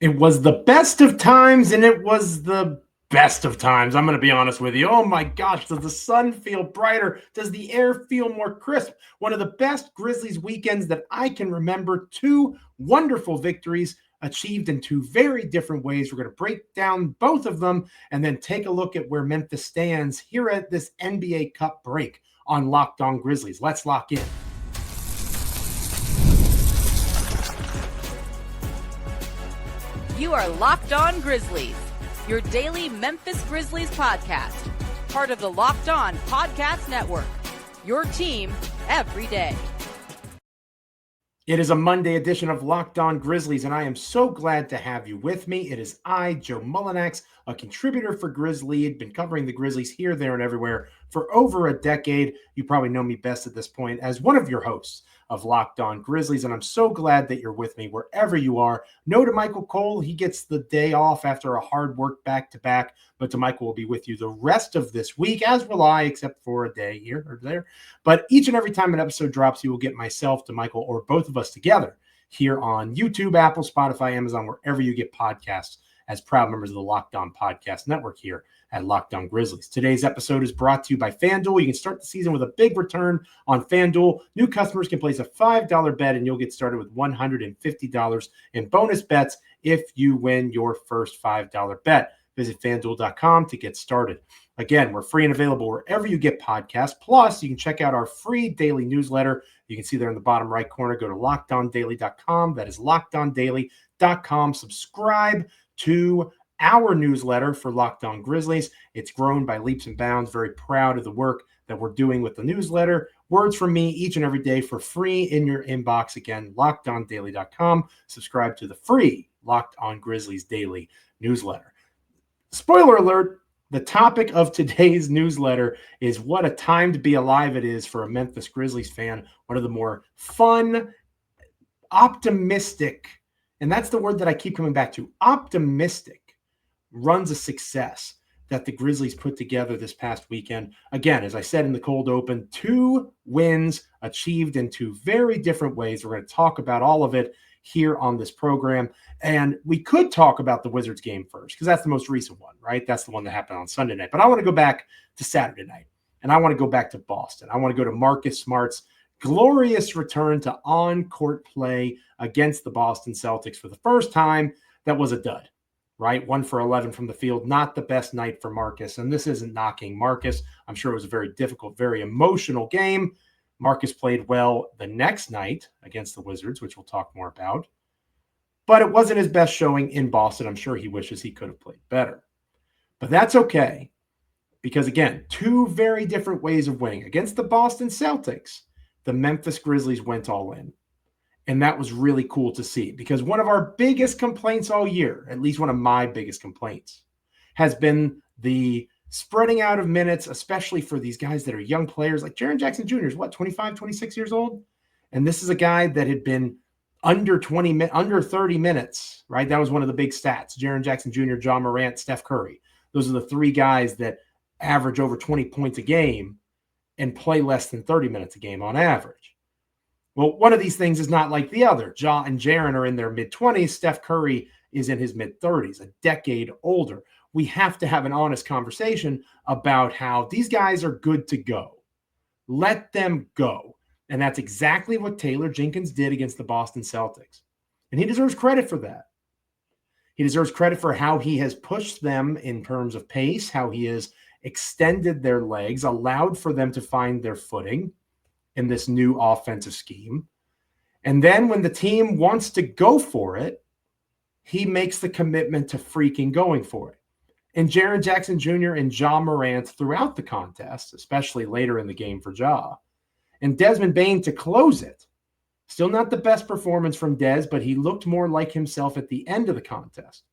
It was the best of times, and it was the best of times. I'm going to be honest with you. Oh my gosh, does the sun feel brighter? Does the air feel more crisp? One of the best Grizzlies weekends that I can remember. Two wonderful victories achieved in two very different ways. We're going to break down both of them and then take a look at where Memphis stands here at this NBA Cup break on Locked On Grizzlies. Let's lock in. You are Locked On Grizzlies, your daily Memphis Grizzlies podcast, part of the Locked On Podcast Network, your team every day. It is a Monday edition of Locked On Grizzlies, and I am so glad to have you with me. It is I, Joe Mullinax, a contributor for Grizzly. Been covering the Grizzlies here, there, and everywhere for over a decade. You probably know me best at this point as one of your hosts of Locked On Grizzlies, and I'm so glad that you're with me wherever you are. No to Michael Cole. He gets the day off after a hard work back-to-back, but DeMichael will be with you the rest of this week, as will I, except for a day here or there. But each and every time an episode drops, you will get myself, DeMichael, or both of us together here on YouTube, Apple, Spotify, Amazon, wherever you get podcasts, as proud members of the Locked On Podcast Network here at Locked On Grizzlies. Today's episode is brought to you by FanDuel. You can start the season with a big return on FanDuel. New customers can place a $5 bet, and you'll get started with $150 in bonus bets if you win your first $5 bet. Visit FanDuel.com to get started. Again, we're free and available wherever you get podcasts. Plus, you can check out our free daily newsletter. You can see there in the bottom right corner. Go to LockedOnDaily.com. That is LockedOnDaily.com. Subscribe to our newsletter for Locked On Grizzlies. It's grown by leaps and bounds. Very proud of the work that we're doing with the newsletter. Words from me each and every day for free in your inbox. Again, LockedOnDaily.com. Subscribe to the free Locked On Grizzlies daily newsletter. Spoiler alert, the topic of today's newsletter is what a time to be alive it is for a Memphis Grizzlies fan. One of the more fun, optimistic, and that's the word that I keep coming back to, optimistic runs of success that the Grizzlies put together this past weekend. Again, as I said in the cold open, two wins achieved in two very different ways. We're going to talk about all of it here on this program. And we could talk about the Wizards game first, because that's the most recent one, right? That's the one that happened on Sunday night. But I want to go back to Saturday night, and I want to go back to Boston. I want to go to Marcus Smart's glorious return to on-court play against the Boston Celtics for the first time. That was a dud, right? 1 for 11 from the field. Not the best night for Marcus. And this isn't knocking Marcus. I'm sure it was a very difficult, very emotional game. Marcus played well the next night against the Wizards, which we'll talk more about. But it wasn't his best showing in Boston. I'm sure he wishes he could have played better. But that's okay. Because again, two very different ways of winning. Against the Boston Celtics, the Memphis Grizzlies went all in. And that was really cool to see, because one of our biggest complaints all year, at least one of my biggest complaints, has been the spreading out of minutes, especially for these guys that are young players. Like Jaren Jackson Jr. is 25, 26 years old? And this is a guy that had been under 30 minutes, right? That was one of the big stats. Jaren Jackson Jr., John Morant, Steph Curry. Those are the three guys that average over 20 points a game and play less than 30 minutes a game on average. Well, one of these things is not like the other. Ja and Jaren are in their mid-20s. Steph Curry is in his mid-30s, a decade older. We have to have an honest conversation about how these guys are good to go. Let them go. And that's exactly what Taylor Jenkins did against the Boston Celtics. And he deserves credit for that. He deserves credit for how he has pushed them in terms of pace, how he has extended their legs, allowed for them to find their footing in this new offensive scheme. And then when the team wants to go for it, he makes the commitment to freaking going for it. And Jaren Jackson Jr. and Ja Morant throughout the contest, especially later in the game for Ja. And Desmond Bane to close it. Still not the best performance from Des, but he looked more like himself at the end of the contest.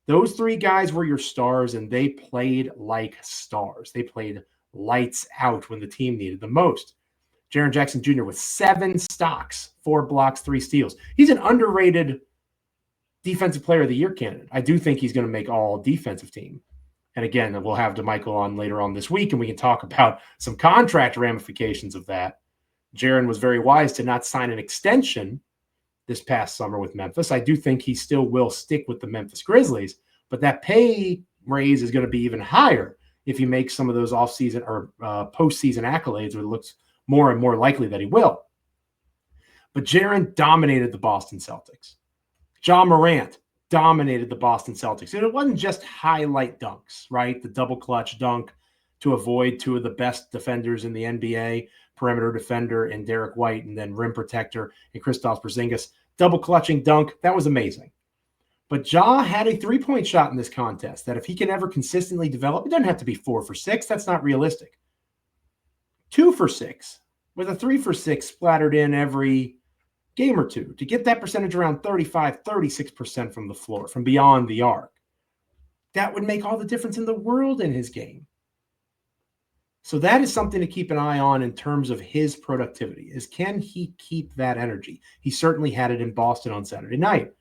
Those three guys were your stars, and they played like stars. They played lights out when the team needed them most. Jaren Jackson Jr. with 7 stocks, 4 blocks, 3 steals. He's an underrated defensive player of the year candidate. I do think he's going to make all defensive team. And again, we'll have DeMichael on later on this week, and we can talk about some contract ramifications of that. Jaren was very wise to not sign an extension this past summer with Memphis. I do think he still will stick with the Memphis Grizzlies, but that pay raise is going to be even higher if he makes some of those offseason or postseason accolades, where it looks more and more likely that he will. But Jaren dominated the Boston Celtics. Ja Morant dominated the Boston Celtics. And it wasn't just highlight dunks, right? The double clutch dunk to avoid two of the best defenders in the NBA, perimeter defender and Derek White, and then rim protector and Kristaps Porzingis. Double clutching dunk, that was amazing. But Ja had a three-point shot in this contest that if he can ever consistently develop, it doesn't have to be 4 for 6. That's not realistic. 2 for 6 with a 3 for 6 splattered in every game or two to get that percentage around 35, 36% from the floor, from beyond the arc. That would make all the difference in the world in his game. So that is something to keep an eye on in terms of his productivity, is can he keep that energy? He certainly had it in Boston on Saturday night.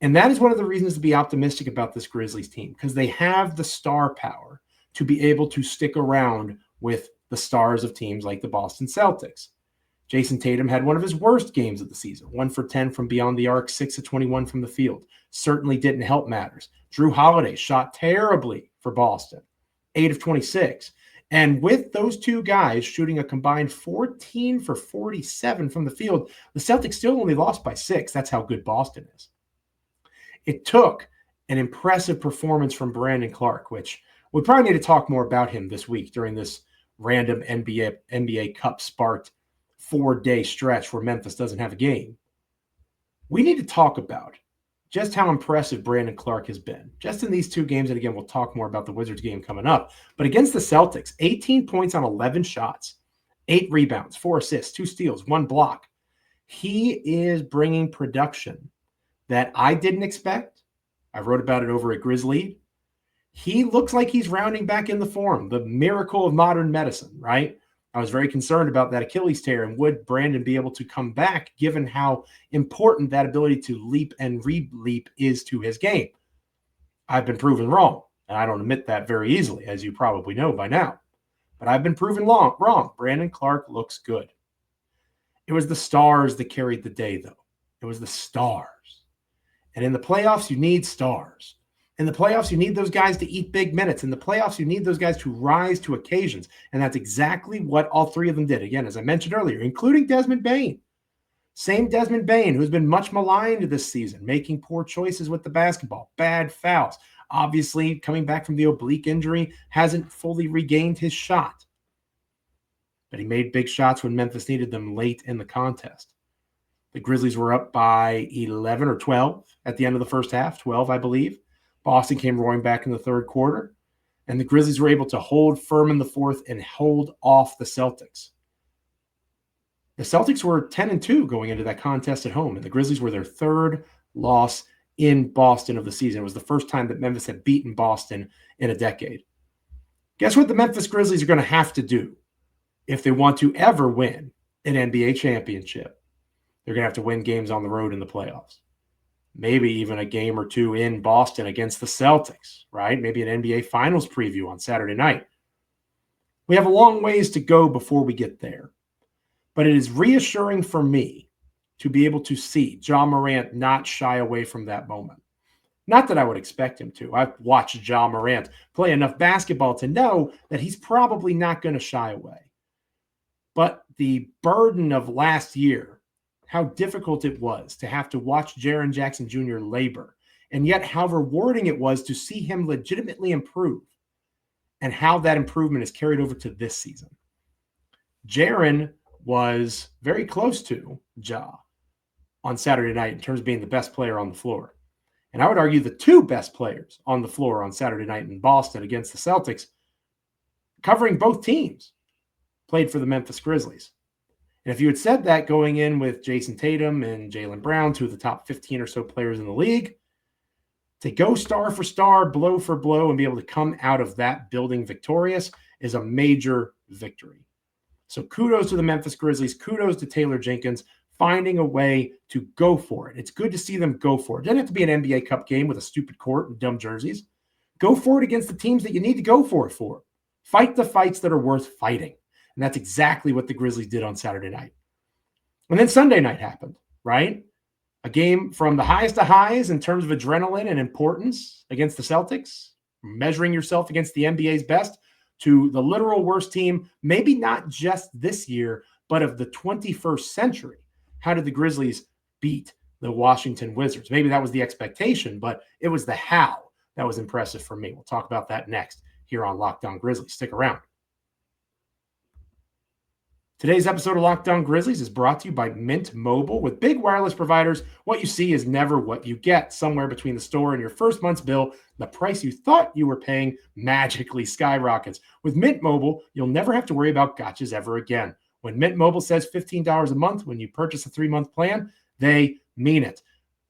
And that is one of the reasons to be optimistic about this Grizzlies team, because they have the star power to be able to stick around with the stars of teams like the Boston Celtics. Jason Tatum had one of his worst games of the season, 1 for 10 from beyond the arc, 6 of 21 from the field. Certainly didn't help matters. Drew Holiday shot terribly for Boston, 8 of 26. And with those two guys shooting a combined 14 for 47 from the field, the Celtics still only lost by 6. That's how good Boston is. It took an impressive performance from Brandon Clark, which we probably need to talk more about him this week during this random NBA Cup sparked 4-day stretch where Memphis doesn't have a game. We need to talk about just how impressive Brandon Clark has been just in these 2 games. And again, we'll talk more about the Wizards game coming up. But against the Celtics, 18 points on 11 shots, 8 rebounds, 4 assists, 2 steals, 1 block. He is bringing production that I didn't expect. I wrote about it over at Grizzly. He looks like he's rounding back in the form, the miracle of modern medicine, right? I was very concerned about that Achilles tear, and would Brandon be able to come back given how important that ability to leap and re-leap is to his game? I've been proven wrong, and I don't admit that very easily, as you probably know by now. But I've been proven wrong. Brandon Clark looks good. It was the stars that carried the day, though. It was the stars. And in the playoffs, you need stars. In the playoffs, you need those guys to eat big minutes. In the playoffs, you need those guys to rise to occasions. And that's exactly what all 3 of them did. Again, as I mentioned earlier, including Desmond Bane. Same Desmond Bane, who's been much maligned this season, making poor choices with the basketball, bad fouls. Obviously, coming back from the oblique injury, hasn't fully regained his shot. But he made big shots when Memphis needed them late in the contest. The Grizzlies were up by 11 or 12 at the end of the first half, 12, I believe. Boston came roaring back in the third quarter, and the Grizzlies were able to hold firm in the fourth and hold off the Celtics. The Celtics were 10-2 going into that contest at home, and the Grizzlies were their 3rd loss in Boston of the season. It was the first time that Memphis had beaten Boston in a decade. Guess what the Memphis Grizzlies are going to have to do if they want to ever win an NBA championship? They're going to have to win games on the road in the playoffs. Maybe even a game or 2 in Boston against the Celtics, right? Maybe an NBA Finals preview on Saturday night. We have a long ways to go before we get there. But it is reassuring for me to be able to see Ja Morant not shy away from that moment. Not that I would expect him to. I've watched Ja Morant play enough basketball to know that he's probably not going to shy away. But the burden of last year, how difficult it was to have to watch Jaren Jackson Jr. labor, and yet how rewarding it was to see him legitimately improve, and how that improvement is carried over to this season. Jaren was very close to Ja on Saturday night in terms of being the best player on the floor. And I would argue the 2 best players on the floor on Saturday night in Boston against the Celtics, covering both teams, played for the Memphis Grizzlies. And if you had said that going in with Jason Tatum and Jaylen Brown, 2 of the top 15 or so players in the league, to go star for star, blow for blow, and be able to come out of that building victorious is a major victory. So kudos to the Memphis Grizzlies. Kudos to Taylor Jenkins finding a way to go for it. It's good to see them go for it. It doesn't have to be an NBA Cup game with a stupid court and dumb jerseys. Go for it against the teams that you need to go for it for. Fight the fights that are worth fighting. And that's exactly what the Grizzlies did on Saturday night. And then Sunday night happened, right? A game from the highest of highs in terms of adrenaline and importance against the Celtics, measuring yourself against the NBA's best, to the literal worst team, maybe not just this year, but of the 21st century. How did the Grizzlies beat the Washington Wizards? Maybe that was the expectation, but it was the how that was impressive for me. We'll talk about that next here on Locked On Grizzlies. Stick around. Today's episode of Locked On Grizzlies is brought to you by Mint Mobile. With big wireless providers, what you see is never what you get. Somewhere between the store and your first month's bill, the price you thought you were paying magically skyrockets. With Mint Mobile, you'll never have to worry about gotchas ever again. When Mint Mobile says $15 a month when you purchase a 3-month plan, they mean it.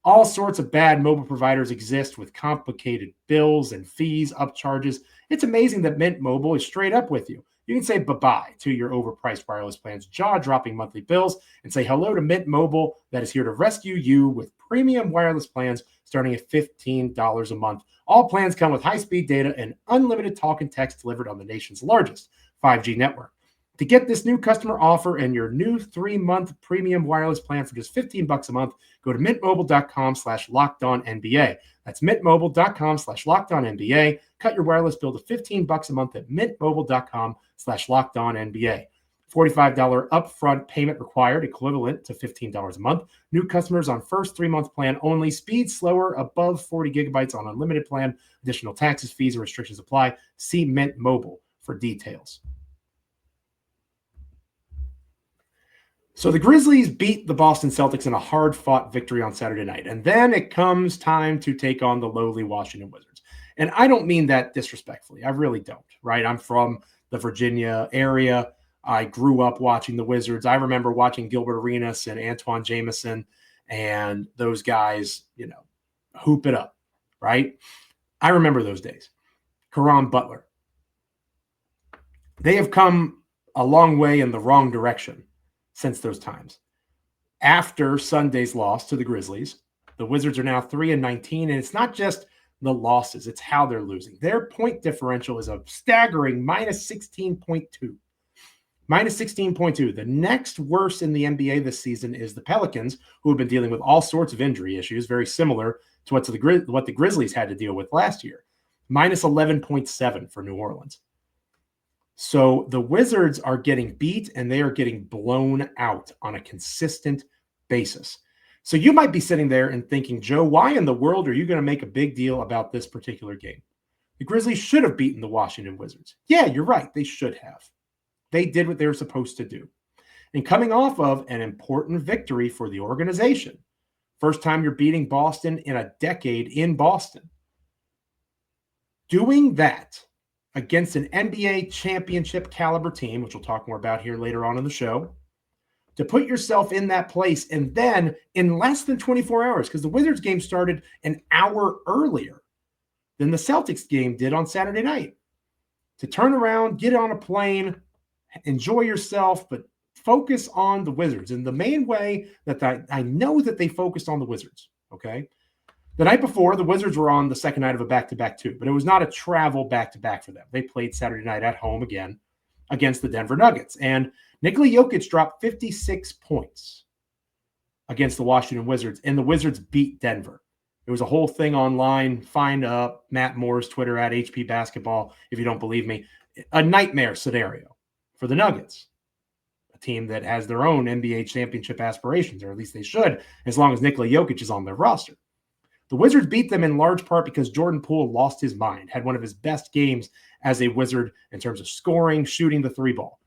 All sorts of bad mobile providers exist with complicated bills and fees, upcharges. It's amazing that Mint Mobile is straight up with you. You can say bye-bye to your overpriced wireless plans, jaw-dropping monthly bills, and say hello to Mint Mobile that is here to rescue you with premium wireless plans starting at $15 a month. All plans come with high-speed data and unlimited talk and text delivered on the nation's largest 5G network. To get this new customer offer and your new 3-month premium wireless plan for just $15 a month, go to mintmobile.com/lockedonnba. That's mintmobile.com/lockedonnba. Cut your wireless bill to $15 a month at mintmobile.com/lockedonnba. $45 upfront payment required, equivalent to $15 a month. New customers on first 3-month plan only. Speed slower, above 40 gigabytes on unlimited plan. Additional taxes, fees, and restrictions apply. See Mint Mobile for details. So the Grizzlies beat the Boston Celtics in a hard-fought victory on Saturday night. And then it comes time to take on the lowly Washington Wizards. And I don't mean that disrespectfully. I really don't, right? I'm from the Virginia area. I grew up watching the Wizards. I remember watching Gilbert Arenas and Antoine Jameson and those guys, hoop it up, right? I remember those days. Caron Butler. They have come a long way in the wrong direction since those times. After Sunday's loss to the Grizzlies, the Wizards are now 3-19, and it's not just the losses, it's how they're losing. Their point differential is a staggering minus 16.2. Minus 16.2. The next worst in the NBA this season is the Pelicans, who have been dealing with all sorts of injury issues, very similar to what the Grizzlies had to deal with last year. Minus 11.7 for New Orleans. So the Wizards are getting beat and they are getting blown out on a consistent basis. So you might be sitting there and thinking, Joe, why in the world are you going to make a big deal about this particular game? The Grizzlies should have beaten the Washington Wizards. Yeah, you're right. They should have. They did what they were supposed to do. And coming off of an important victory for the organization, first time you're beating Boston in a decade in Boston, doing that against an NBA championship caliber team, which we'll talk more about here later on in the show, to put yourself in that place. And then in less than 24 hours, because the Wizards game started an hour earlier than the Celtics game did on Saturday night, to turn around, get on a plane, enjoy yourself, but focus on the Wizards. And the main way that I know that they focused on the Wizards, okay? The night before, the Wizards were on the second night of a back-to-back too, but it was not a travel back-to-back for them. They played Saturday night at home again against the Denver Nuggets. And Nikola Jokic dropped 56 points against the Washington Wizards, and the Wizards beat Denver. There was a whole thing online. Find Matt Moore's Twitter at HP Basketball if you don't believe me. A nightmare scenario for the Nuggets, a team that has their own NBA championship aspirations, or at least they should, as long as Nikola Jokic is on their roster. The Wizards beat them in large part because Jordan Poole lost his mind, had one of his best games as a Wizard in terms of scoring, shooting the 3-ball.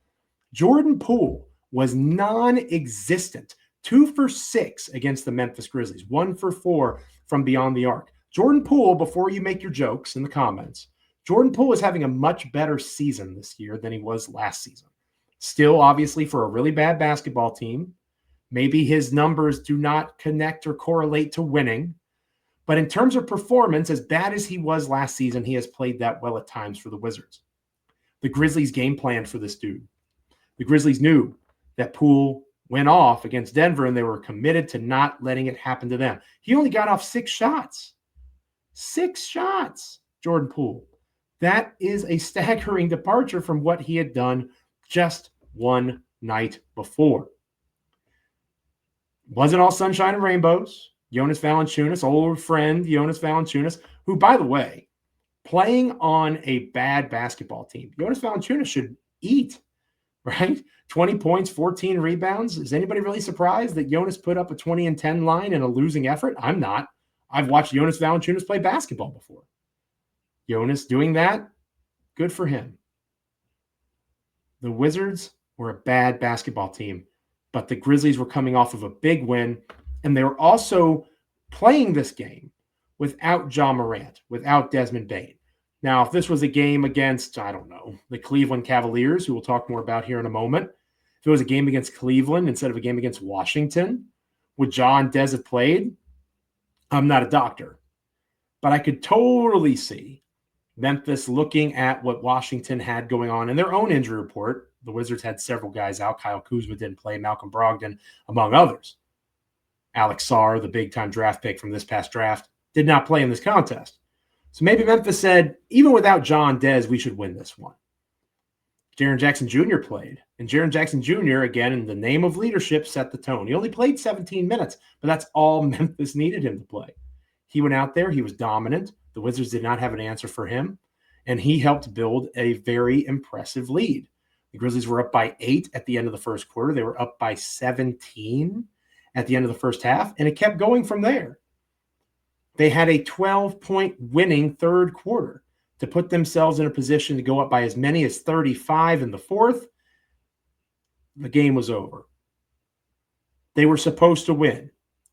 Jordan Poole was non-existent, 2 for 6 against the Memphis Grizzlies, 1 for 4 from beyond the arc. Jordan Poole, before you make your jokes in the comments, Jordan Poole is having a much better season this year than he was last season. Still, obviously, for a really bad basketball team, maybe his numbers do not connect or correlate to winning. But in terms of performance, as bad as he was last season, he has played that well at times for the Wizards. The Grizzlies game planned for this dude. The Grizzlies knew that Poole went off against Denver, and they were committed to not letting it happen to them. He only got off 6 shots. 6 shots, Jordan Poole. That is a staggering departure from what he had done just one night before. Wasn't all sunshine and rainbows. Jonas Valanciunas, old friend Jonas Valanciunas, who, by the way, playing on a bad basketball team, Jonas Valanciunas should eat, right? 20 points, 14 rebounds. Is anybody really surprised that Jonas put up a 20 and 10 line in a losing effort? I'm not. I've watched Jonas Valanciunas play basketball before. Jonas doing that, good for him. The Wizards were a bad basketball team, but the Grizzlies were coming off of a big win, and they were also playing this game without Joe Morant, without Desmond Bane. Now, if this was a game against, I don't know, the Cleveland Cavaliers, who we'll talk more about here in a moment, if it was a game against Cleveland instead of a game against Washington, would Ja and Des have played? I'm not a doctor, but I could totally see Memphis looking at what Washington had going on in their own injury report. The Wizards had several guys out. Kyle Kuzma didn't play, Malcolm Brogdon, among others. Alex Sarr, the big-time draft pick from this past draft, did not play in this contest. So maybe Memphis said, even without John Dez, we should win this one. Jaren Jackson Jr. played. And Jaren Jackson Jr., again, in the name of leadership, set the tone. He only played 17 minutes, but that's all Memphis needed him to play. He went out there. He was dominant. The Wizards did not have an answer for him, and he helped build a very impressive lead. The Grizzlies were up by 8 at the end of the first quarter. They were up by 17 at the end of the first half, and it kept going from there. They had a 12-point winning third quarter to put themselves in a position to go up by as many as 35 in the fourth. The game was over. They were supposed to win.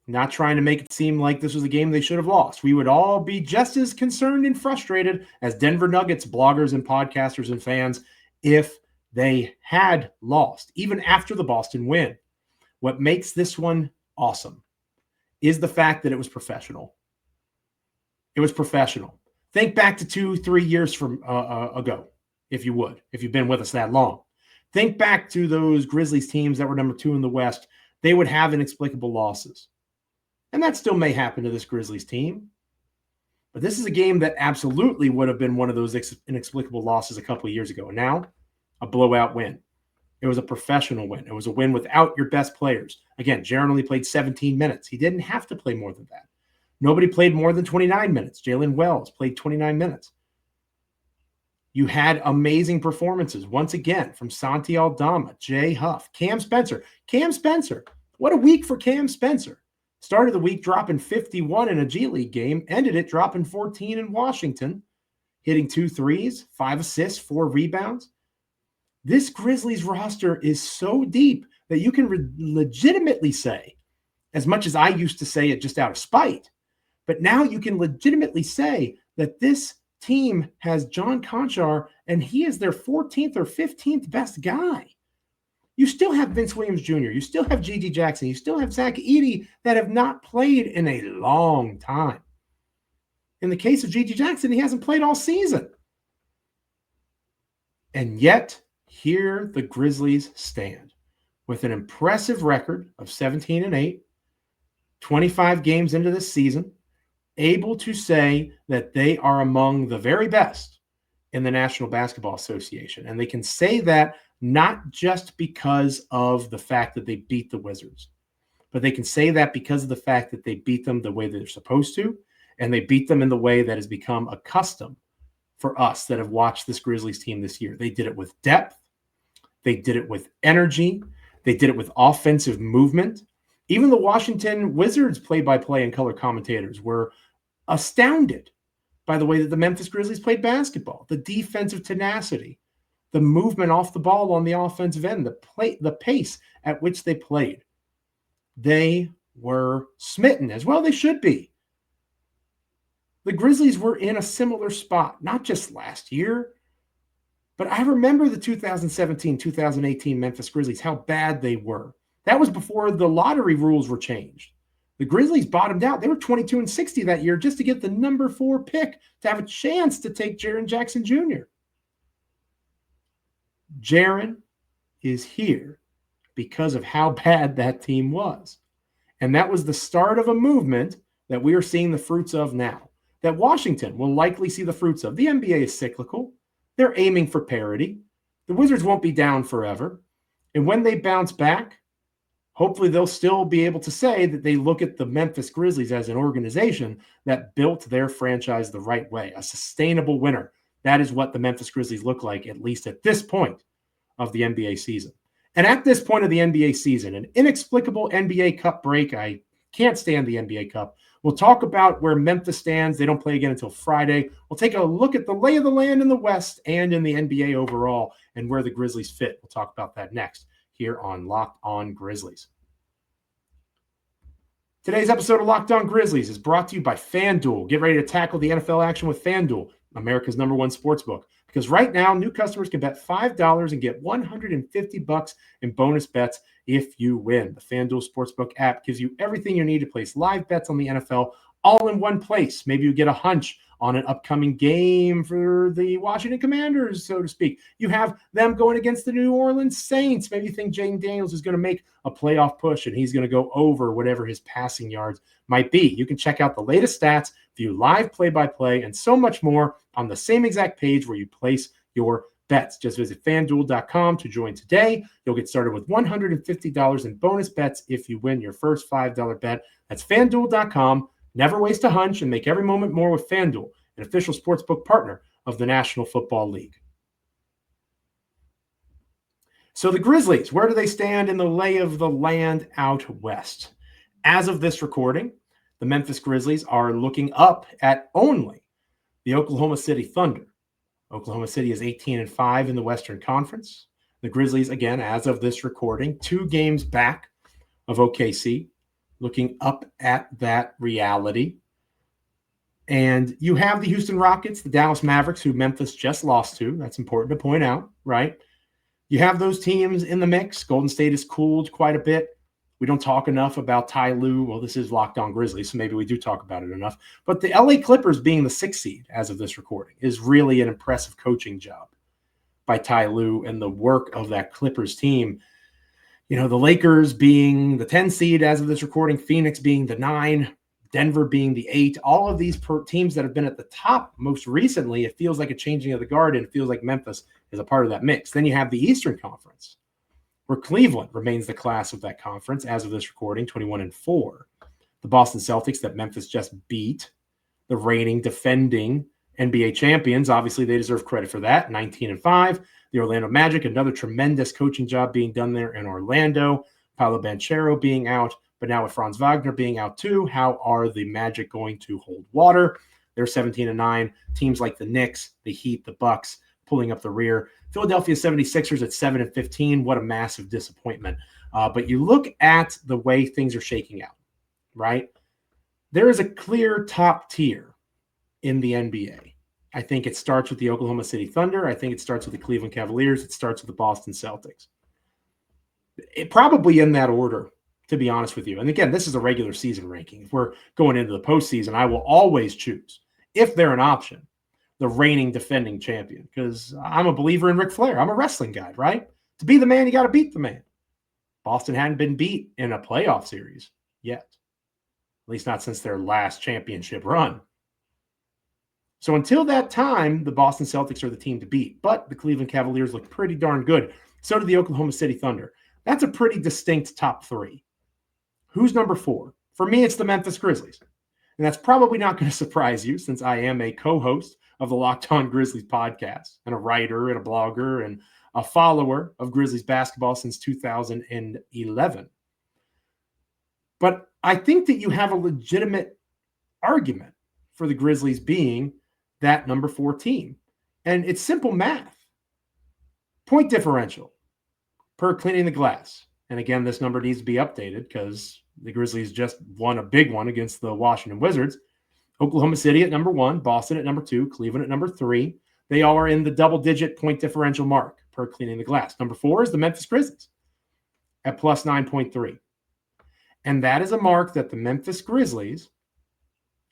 Not trying to make it seem like this was a game they should have lost. We would all be just as concerned and frustrated as Denver Nuggets bloggers and podcasters and fans if they had lost, even after the Boston win. What makes this one awesome is the fact that it was professional. It was professional. Think back to 2-3 years from ago, if you would, if you've been with us that long. Think back to those Grizzlies teams that were number 2 in the West. They would have inexplicable losses. And that still may happen to this Grizzlies team. But this is a game that absolutely would have been one of those inexplicable losses a couple of years ago. And now, a blowout win. It was a professional win. It was a win without your best players. Again, Jaren only played 17 minutes. He didn't have to play more than that. Nobody played more than 29 minutes. Jalen Wells played 29 minutes. You had amazing performances, once again, from Santi Aldama, Jay Huff, Cam Spencer. Cam Spencer, what a week for Cam Spencer. Started the week dropping 51 in a G League game, ended it dropping 14 in Washington, hitting 2 threes, 5 assists, 4 rebounds. This Grizzlies roster is so deep that you can legitimately say, as much as I used to say it just out of spite, but now you can legitimately say that this team has John Conchar and he is their 14th or 15th best guy. You still have Vince Williams Jr., you still have G.G. Jackson, you still have Zach Edey that have not played in a long time. In the case of G.G. Jackson, he hasn't played all season. And yet, here the Grizzlies stand with an impressive record of 17-8, 25 games into this season, able to say that they are among the very best in the National Basketball Association. And they can say that not just because of the fact that they beat the Wizards, but they can say that because of the fact that they beat them the way that they're supposed to, and they beat them in the way that has become a custom for us that have watched this Grizzlies team this year. They did it with depth. They did it with energy. They did it with offensive movement. Even the Washington Wizards play-by-play and color commentators were astounded by the way that the Memphis Grizzlies played basketball, the defensive tenacity, the movement off the ball on the offensive end, the pace at which they played. They were smitten, as well they should be. The Grizzlies were in a similar spot, not just last year, but I remember the 2017-2018 Memphis Grizzlies, how bad they were. That was before the lottery rules were changed. The Grizzlies bottomed out. They were 22-60 that year just to get the number 4 pick to have a chance to take Jaren Jackson Jr. Jaren is here because of how bad that team was. And that was the start of a movement that we are seeing the fruits of now, that Washington will likely see the fruits of. The NBA is cyclical. They're aiming for parity. The Wizards won't be down forever. And when they bounce back, hopefully they'll still be able to say that they look at the Memphis Grizzlies as an organization that built their franchise the right way, a sustainable winner. That is what the Memphis Grizzlies look like, at least at this point of the NBA season. And at this point of the NBA season, an inexplicable NBA Cup break. I can't stand the NBA Cup. We'll talk about where Memphis stands. They don't play again until Friday. We'll take a look at the lay of the land in the West and in the NBA overall and where the Grizzlies fit. We'll talk about that next here on Locked On Grizzlies. Today's episode of Locked On Grizzlies is brought to you by FanDuel. Get ready to tackle the NFL action with FanDuel, America's #1 sportsbook. Because right now, new customers can bet $5 and get $150 in bonus bets if you win. The FanDuel Sportsbook app gives you everything you need to place live bets on the NFL all in one place. Maybe you get a hunch on an upcoming game for the Washington Commanders, so to speak. You have them going against the New Orleans Saints. Maybe you think Jaden Daniels is going to make a playoff push and he's going to go over whatever his passing yards might be. You can check out the latest stats, view live play-by-play, and so much more on the same exact page where you place your bets. Just visit FanDuel.com to join today. You'll get started with $150 in bonus bets if you win your first $5 bet. That's FanDuel.com. Never waste a hunch and make every moment more with FanDuel, an official sportsbook partner of the National Football League. So the Grizzlies, where do they stand in the lay of the land out west? As of this recording, the Memphis Grizzlies are looking up at only the Oklahoma City Thunder. Oklahoma City is 18-5 in the Western Conference. The Grizzlies, again, as of this recording, 2 games back of OKC, looking up at that reality. And you have the Houston Rockets, the Dallas Mavericks, who Memphis just lost to. That's important to point out, right? You have those teams in the mix. Golden State has cooled quite a bit. We don't talk enough about Ty Lue. Well, this is Locked On Grizzlies, so maybe we do talk about it enough. But the LA Clippers being the 6th seed as of this recording is really an impressive coaching job by Ty Lue and the work of that Clippers team. You know, the Lakers being the 10 seed as of this recording, Phoenix being the 9, Denver being the 8, all of these teams that have been at the top most recently, it feels like a changing of the guard, and it feels like Memphis is a part of that mix. Then you have the Eastern Conference, where Cleveland remains the class of that conference as of this recording, 21-4. The Boston Celtics that Memphis just beat, the reigning, defending NBA champions. Obviously, they deserve credit for that, 19-5. The Orlando Magic, another tremendous coaching job being done there in Orlando. Paolo Banchero being out, but now with Franz Wagner being out too, how are the Magic going to hold water? They're 17-9. Teams like the Knicks, the Heat, the Bucks pulling up the rear. Philadelphia 76ers at 7-15. What a massive disappointment. But you look at the way things are shaking out, right? There is a clear top tier in the NBA. I think it starts with the Oklahoma City Thunder. I think it starts with the Cleveland Cavaliers. It starts with the Boston Celtics. It probably in that order, to be honest with you. And again, this is a regular season ranking. If we're going into the postseason, I will always choose, if they're an option, the reigning defending champion, because I'm a believer in Ric Flair. I'm a wrestling guy, right? To be the man, you got to beat the man. Boston hadn't been beat in a playoff series yet, at least not since their last championship run. So until that time, the Boston Celtics are the team to beat, but the Cleveland Cavaliers look pretty darn good. So do the Oklahoma City Thunder. That's a pretty distinct top 3. Who's number 4? For me, it's the Memphis Grizzlies. And that's probably not going to surprise you, since I am a co-host of the Locked On Grizzlies podcast and a writer and a blogger and a follower of Grizzlies basketball since 2011. But I think that you have a legitimate argument for the Grizzlies being that number 4 team. And it's simple math. Point differential per cleaning the glass. And again, this number needs to be updated because the Grizzlies just won a big one against the Washington Wizards. Oklahoma City at number 1, Boston at number 2, Cleveland at number 3. They all are in the double-digit point differential mark per cleaning the glass. Number 4 is the Memphis Grizzlies at plus 9.3. And that is a mark that the Memphis Grizzlies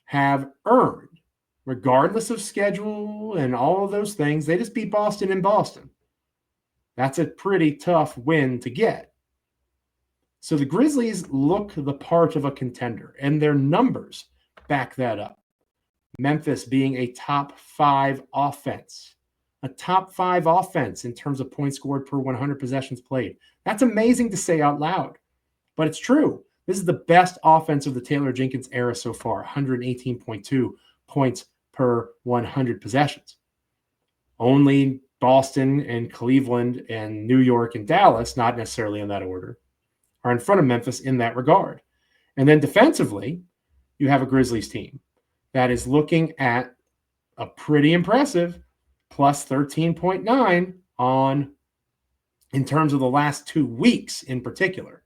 have earned, regardless of schedule and all of those things. They just beat Boston in Boston. That's a pretty tough win to get. So the Grizzlies look the part of a contender, and their numbers back that up. Memphis being a top 5 offense, a top 5 offense in terms of points scored per 100 possessions played. That's amazing to say out loud. but it's true. This is the best offense of the Taylor Jenkins era so far, 118.2 points per 100 possessions. Only Boston and Cleveland and New York and Dallas, not necessarily in that order, are in front of Memphis in that regard. And then defensively, you have a Grizzlies team that is looking at a pretty impressive plus 13.9 in terms of the last 2 weeks in particular.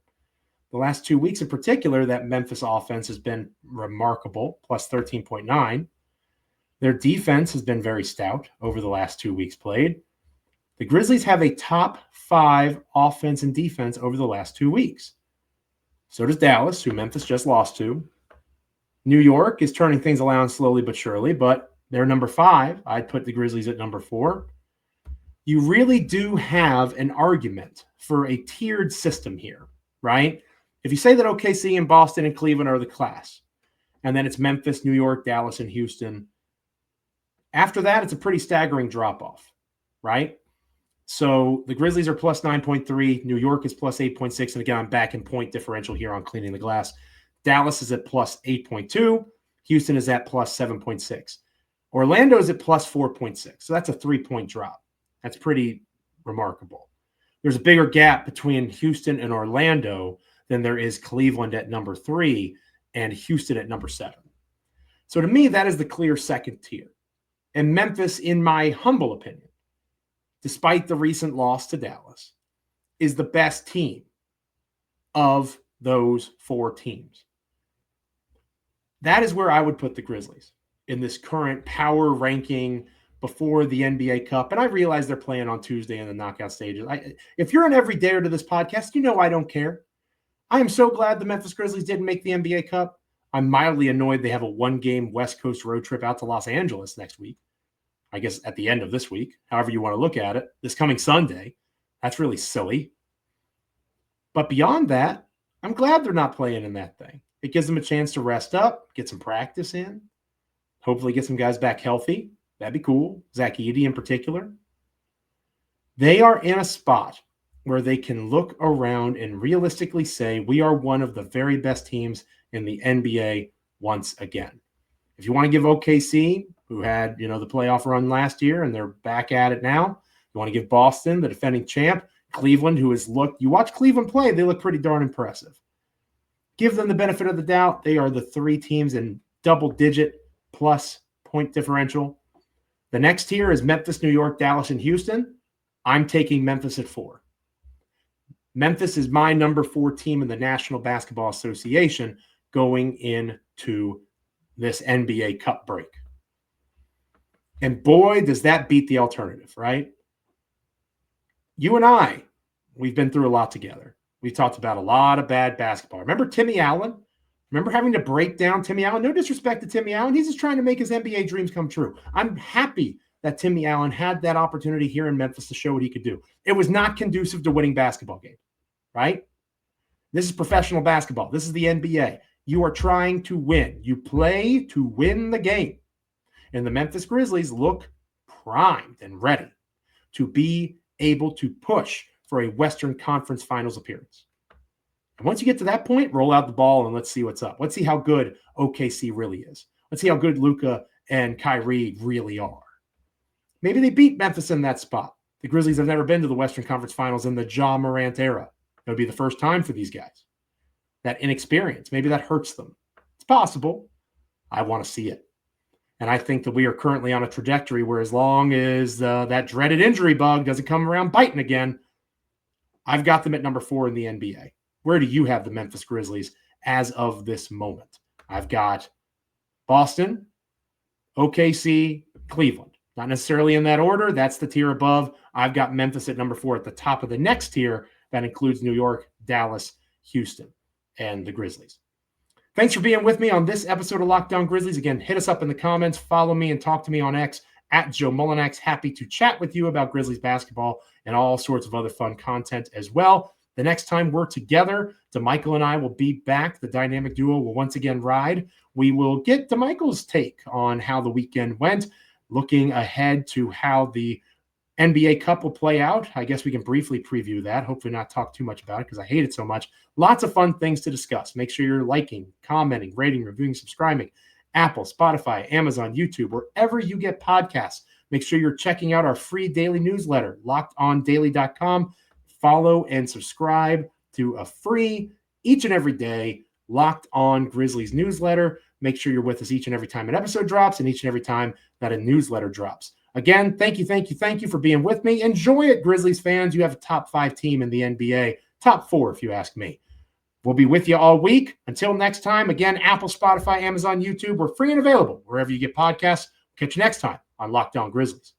The last 2 weeks in particular, that Memphis offense has been remarkable, plus 13.9. Their defense has been very stout over the last 2 weeks played. The Grizzlies have a top 5 offense and defense over the last 2 weeks. So does Dallas, who Memphis just lost to. New York is turning things around slowly but surely, but they're number 5. I'd put the Grizzlies at number 4. You really do have an argument for a tiered system here, right? If you say that OKC and Boston and Cleveland are the class, and then it's Memphis, New York, Dallas, and Houston, after that, it's a pretty staggering drop-off, right? So the Grizzlies are plus 9.3. New York is plus 8.6. And again, I'm back in point differential here on cleaning the glass. Dallas is at plus 8.2. Houston is at plus 7.6. Orlando is at plus 4.6. So that's a 3-point drop. That's pretty remarkable. There's a bigger gap between Houston and Orlando than there is Cleveland at number 3 and Houston at number 7. So to me, that is the clear second tier. And Memphis, in my humble opinion, despite the recent loss to Dallas, is the best team of those 4 teams. That is where I would put the Grizzlies in this current power ranking before the NBA Cup. And I realize they're playing on Tuesday in the knockout stages. If you're an everydayer to this podcast, you know I don't care. I am so glad the Memphis Grizzlies didn't make the NBA Cup. I'm mildly annoyed they have a 1-game West Coast road trip out to Los Angeles next week. I guess at the end of this week, however you want to look at it, this coming Sunday. That's really silly. But beyond that, I'm glad they're not playing in that thing. It gives them a chance to rest up, get some practice in, hopefully get some guys back healthy. That'd be cool. Zach Edey in particular. They are in a spot where they can look around and realistically say, we are one of the very best teams in the NBA once again. If you want to give OKC, who had, the playoff run last year and they're back at it now, you want to give Boston, the defending champ, Cleveland, who has looked, you watch Cleveland play, they look pretty darn impressive. Give them the benefit of the doubt. They are the 3 teams in double-digit plus point differential. The next tier is Memphis, New York, Dallas, and Houston. I'm taking Memphis at 4. Memphis is my number 4 team in the National Basketball Association going into this NBA Cup break. And boy, does that beat the alternative, right? You and I, we've been through a lot together. We've talked about a lot of bad basketball. Remember Timmy Allen? Remember having to break down Timmy Allen? No disrespect to Timmy Allen. He's just trying to make his NBA dreams come true. I'm happy that Timmy Allen had that opportunity here in Memphis to show what he could do. It was not conducive to winning basketball games, right? This is professional basketball. This is the NBA. You are trying to win. You play to win the game. And the Memphis Grizzlies look primed and ready to be able to push for a Western Conference Finals appearance. And once you get to that point, roll out the ball and let's see what's up. Let's see how good OKC really is. Let's see how good Luka and Kyrie really are. Maybe they beat Memphis in that spot. The Grizzlies have never been to the Western Conference Finals in the Ja Morant era. It would be the first time for these guys. That inexperience, maybe that hurts them. It's possible. I want to see it. And I think that we are currently on a trajectory where as long as that dreaded injury bug doesn't come around biting again, I've got them at number 4 in the NBA. Where do you have the Memphis Grizzlies as of this moment? I've got Boston, OKC, Cleveland. Not necessarily in that order. That's the tier above. I've got Memphis at number 4 at the top of the next tier. That includes New York, Dallas, Houston, and the Grizzlies. Thanks for being with me on this episode of Locked On Grizzlies. Again, hit us up in the comments, follow me, and talk to me on X at Joe Mullinax. Happy to chat with you about Grizzlies basketball and all sorts of other fun content as well. The next time we're together, DeMichael and I will be back. The dynamic duo will once again ride. We will get DeMichael's take on how the weekend went, looking ahead to how the NBA Cup will play out. I guess we can briefly preview that. Hopefully not talk too much about it because I hate it so much. Lots of fun things to discuss. Make sure you're liking, commenting, rating, reviewing, subscribing. Apple, Spotify, Amazon, YouTube, wherever you get podcasts. Make sure you're checking out our free daily newsletter, lockedondaily.com. Follow and subscribe to a free, each and every day, Locked On Grizzlies newsletter. Make sure you're with us each and every time an episode drops and each and every time that a newsletter drops. Again, thank you for being with me. Enjoy it, Grizzlies fans. You have a top 5 team in the NBA. Top 4, if you ask me. We'll be with you all week. Until next time, again, Apple, Spotify, Amazon, YouTube. We're free and available wherever you get podcasts. Catch you next time on Locked On Grizzlies.